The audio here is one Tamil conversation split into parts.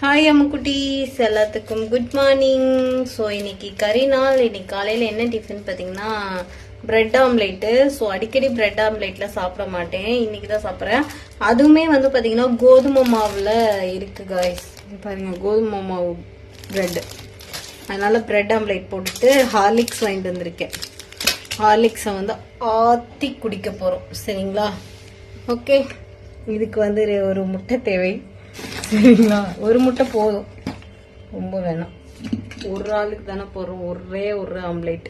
ஹாய் அம்முக்குட்டீஸ், எல்லாத்துக்கும் குட் மார்னிங். ஸோ இன்னைக்கு கறி நாள். இன்னைக்கு காலையில் என்ன டிஃபன் பார்த்தீங்கன்னா பிரெட் ஆம்லேட்டு. ஸோ அடிக்கடி பிரெட் ஆம்லேட்லாம் சாப்பிட மாட்டேன், இன்னைக்கு தான் சாப்பிட்றேன். அதுவுமே வந்து பார்த்தீங்கன்னா கோதுமை மாவில் இருக்கு காய்ஸ். பாருங்க, கோதுமை மாவு பிரெட். அதனால பிரெட் ஆம்லேட் போட்டுட்டு ஹார்லிக்ஸ் வாங்கிட்டு வந்திருக்கேன். ஹார்லிக்ஸை வந்து ஆற்றி குடிக்க போகிறோம், சரிங்களா? ஓகே, இதுக்கு வந்து ஒரு முட்டை தேவை, சரிங்களா? ஒரு முட்டை போதும், ரொம்ப வேணாம். ஒரு ஆளுக்கு தானே போடுறோம், ஒரே ஒரு ஆம்லேட்.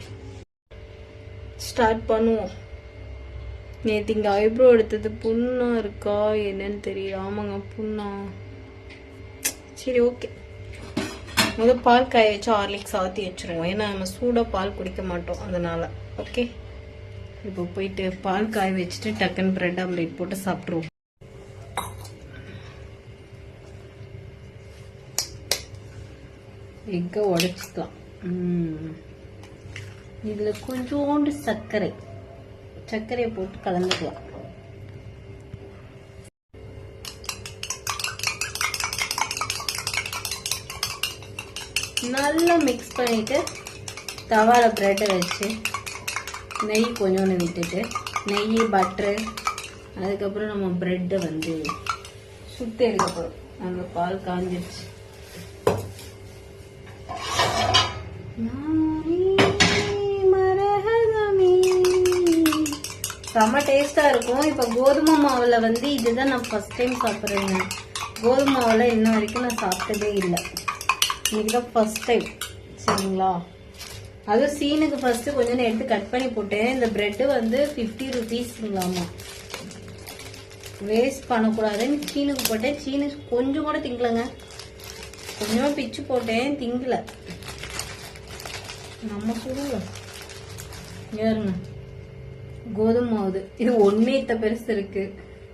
ஸ்டார்ட் பண்ணுவோம். நேற்று இங்கே ஐப்ரோ எடுத்தது புண்ணா இருக்கா என்னன்னு தெரியல. ஆமாங்க, புண்ணா. சரி, ஓகே. முதல் பால் காய வச்சு ஹார்லிக்ஸ் ஆற்றி வச்சுருவோம், ஏன்னா நம்ம சூடாக பால் குடிக்க மாட்டோம், அதனால. ஓகே, இப்போ போயிட்டு பால் காய வச்சுட்டு டக்குன்னு பிரெட் ஆம்லேட் போட்டு சாப்பிட்ருவோம். எக்கை உடைச்சிக்கலாம். இதில் கொஞ்சோண்டு சர்க்கரையை போட்டு கலந்துக்கலாம். நல்லா மிக்ஸ் பண்ணிட்டு தவால பிரெட்டை வச்சு நெய் கொஞ்சோண்டு விட்டுட்டு, நெய் பட்டரு, அதுக்கப்புறம் நம்ம பிரெட்டை வந்து சுற்றி எடுக்க போகிறோம். அந்த பால் காஞ்சிடுச்சு. செம்ம டேஸ்டா இருக்கும். இப்ப கோதுமை மாவுல வந்து இதுதான் நான் ஃபர்ஸ்ட் டைம் சாப்பிட்றேங்க. கோதுமை மாவுல இன்ன வரைக்கும் நான் சாப்பிட்டதே இல்லை, இதுதான் ஃபர்ஸ்ட் டைம், சரிங்களா? அதுவும் சீனுக்கு ஃபர்ஸ்ட் கொஞ்சம் எடுத்து கட் பண்ணி போட்டேன். இந்த பிரெட் வந்து 50 rupeesங்களாமா, வேஸ்ட் பண்ணக்கூடாதுன்னு சீனுக்கு போட்டேன். சீனு கொஞ்சம் கூட திங்கலங்க, கொஞ்சமா பிச்சு போட்டேன், திங்கல. நம்ம சுடுங்க ஏறுங்க. கோதுமை மாவு இது ஒன்னே இத்த பெருசு இருக்கு,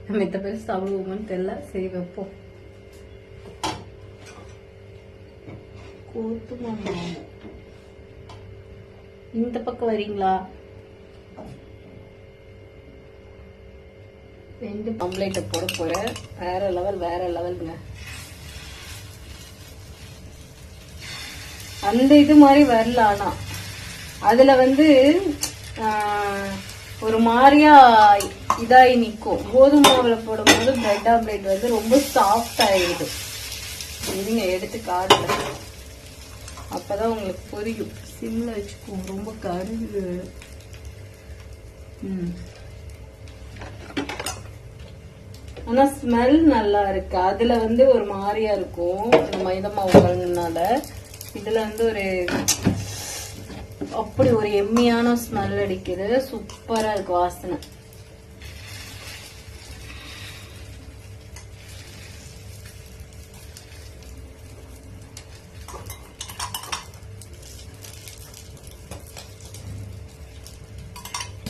நம்ம இத்த பெருசு சாப்பிடுவோம்னு தெரியல. சரி, வைப்போம். கோதுமை மாவு இந்த பக்கம் வரீங்களா? 2 ஆம்லேட்டை போட போறேன். வேற லெவலுங்க. அந்த இது மாதிரி வரல, ஆனா அதுல வந்து ஒரு மாதிரியா இதாகி நிற்கும். கோதுமை மாவுல போடும்போது பிரெட் ஆம்லேட் வந்து ரொம்ப சாஃப்ட் ஆயிடுது. இருங்க, எடுத்து காட்டுல, அப்பதான் உங்களுக்கு புரியும். சிம்ல வச்சுக்கோங்க, ரொம்ப கருது. ஆனா ஸ்மெல் நல்லா இருக்கு. அதுல வந்து ஒரு மாதிரியா இருக்கும் இந்த மைதா மாவு கலந்ததுனால. இதுல வந்து ஒரு அப்படி ஒரு எம்மியான ஸ்மெல் அடிக்குது, சூப்பரா இருக்கு வாசனை.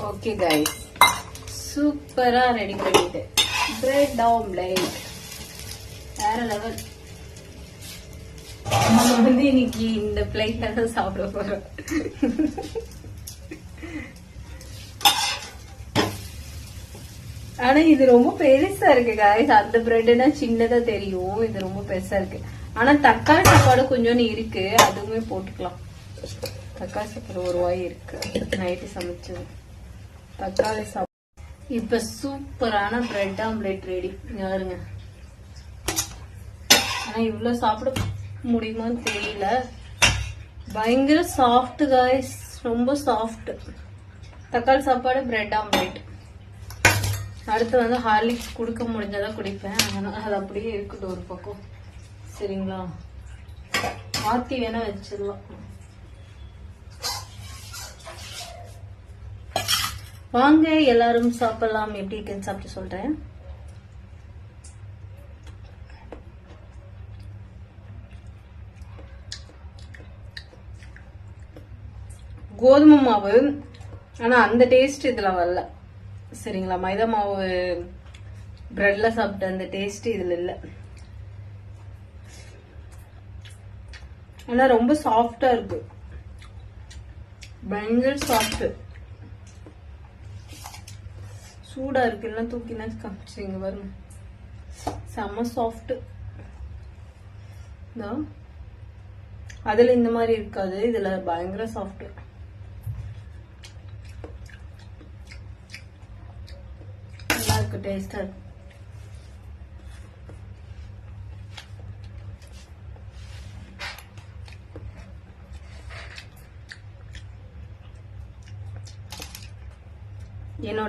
ஓகே கைஸ், சூப்பரா ரெடி பண்ணிட்டு பிரெட் ஆம்லேட் வேற லெவல். நம்ம வந்து இன்னைக்கு இந்த பிளேட்ல தான் சாப்பிட போறோம். ஆனா இது ரொம்ப பெருசா இருக்கு காய்ஸ். அந்த பிரெட்னா சின்னதா தெரியும், இது ரொம்ப பெருசா இருக்கு. ஆனா தக்காளி சாப்பாடு கொஞ்சோன்னு இருக்கு, அதுவுமே போட்டுக்கலாம். தக்காளி சாப்பாடு ஒரு வாய் இருக்கு, நைட்டு சமைச்சது தக்காளி சாப்பாடு. இப்ப சூப்பரான பிரெட் ஆம்லேட் ரெடி. யாருங்க, ஆனா இவ்வளவு சாப்பிட முடியுமான்னு தெரியல. பயங்கர சாஃப்ட் காய்ஸ், ரொம்ப சாஃப்ட். தக்காளி சாப்பாடு, பிரெட் ஆம்லேட். அடுத்து வந்து ஹார்லிக்ஸ் குடுக்க முடிஞ்சதான் குடிப்பேன், அதனால அது அப்படியே இருக்கட்டும் ஒரு பக்கம், சரிங்களா? மாத்தி வேணா வச்சிடலாம். வாங்க எல்லாரும் சாப்பிடலாம். எப்படி இருக்குன்னு சாப்பிட்டு சொல்றேன். கோதுமை மாவு, ஆனா அந்த டேஸ்ட் இதுல வரல, சரிங்களா? மைதா மாவு பிரெட்ல சாப்பிட்ட அந்த டேஸ்ட் இதுல இல்ல. ஆனா ரொம்ப சாஃப்டா இருக்கு, பயங்கர சாஃப்ட். சூடா இருக்கு, எல்லாம் தூக்கினா காமிச்சிங்க பாருங்க. செம்ம சாஃப்ட். அதுல இந்த மாதிரி இருக்காது, இதுல பயங்கர சாஃப்ட். நல்லா இருக்கு, டேஸ்டா இருக்கு. என்னோட